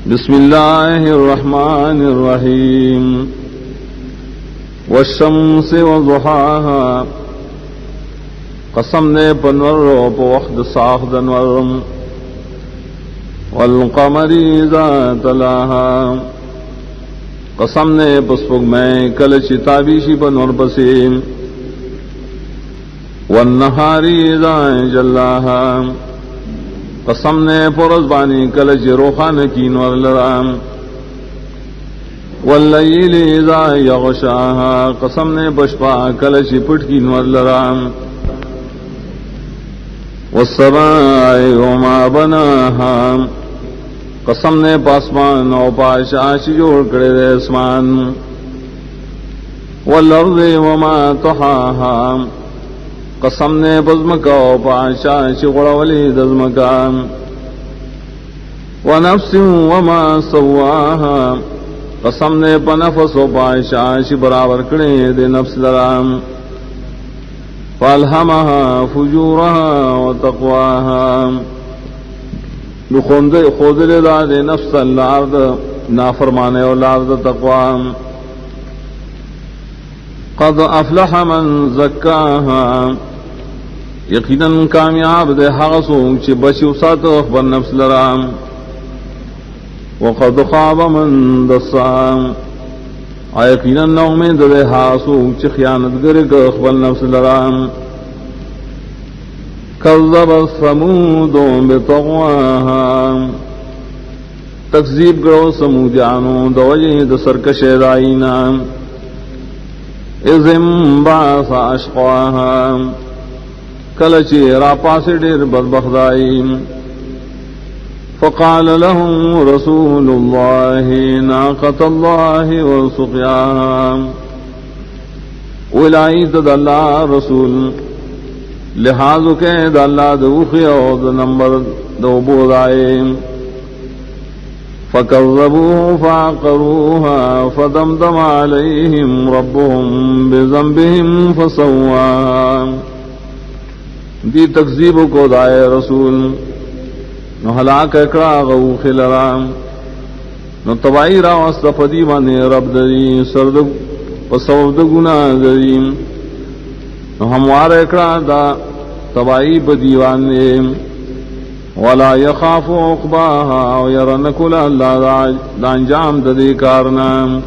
बिस्मिल्लाहिर्रहमानिर्रहीम वश्शम्सि वज़ुहाहा कसम ने पनवर प वक्त साख दनवरम वल्क़मरि इज़ा तलाहा कसम ने पुष्पक में कल चिताबीशी पनवर पसीम वन्नहारि इज़ा जल्लाहा कसम ने पुरज़बानी कल रोखान कीनवर लराम वल्लैलि इज़ा यग़शाहा कसम ने बशपा कल चिपट कीनवर लराम वस्समाइ वमा बनाहा कसम ने पासमान और पाशाश जोड़ करे दे आसमान वल्अर्ज़ि वमा तहाहा कसम ने बज़्मका और पाशाश गुड़वली दज़्मका वनफ्सिन वमा सव्वाहा कसम ने पनफस और पाशाश बराबर करे दे नफ्स लराम फ़अल्हमहा फुजूरहा व तक़वाहा खुदरे दादे नफ्स लार्द नाफरमाने और लार्द तक़वा क़द अफ़लह मन ज़क्काहा यकीनन कामयाब दे हागसों चे बची सात अखबर नफ्स लराम व क़द ख़ाब मन दस्साहा यकीनन नौमेद दे हागसों चे खियानत गर अखबर नफ्स लराम कज़्ज़बत समूद बितग़वाहा तकज़ीब करो समूदियानो दवजे द सरकश दाईना इज़ इंबअस अशक़ाहा कलचे रापासे डेर बदबख्ताई फ़क़ाल लहुम रसूलुल्लाहि नाक़तल्लाहि व सुक़याहा उलाई तदल्ला रसूल लिहाज के दल्ला दूखिया नंबर दो बोदाए फ़कज़्ज़बूहु फ़अक़रूहा फ़दमदम अलैहिम रब्बुहुम बिज़ंबिहिम फ़सव्वाहा दी तकज़ीब को दाए रसूल न हलाक एकड़ा गऊ खिलराम न तबाई रावस्त फदी माने रब दरी सर्द पसवद गुना दरी न हमवार एकड़ा दा तबाई बदीवाने वला यखाफु उक़बाहा यरन कुल अल्लाह दा अंजाम ददे कारनाम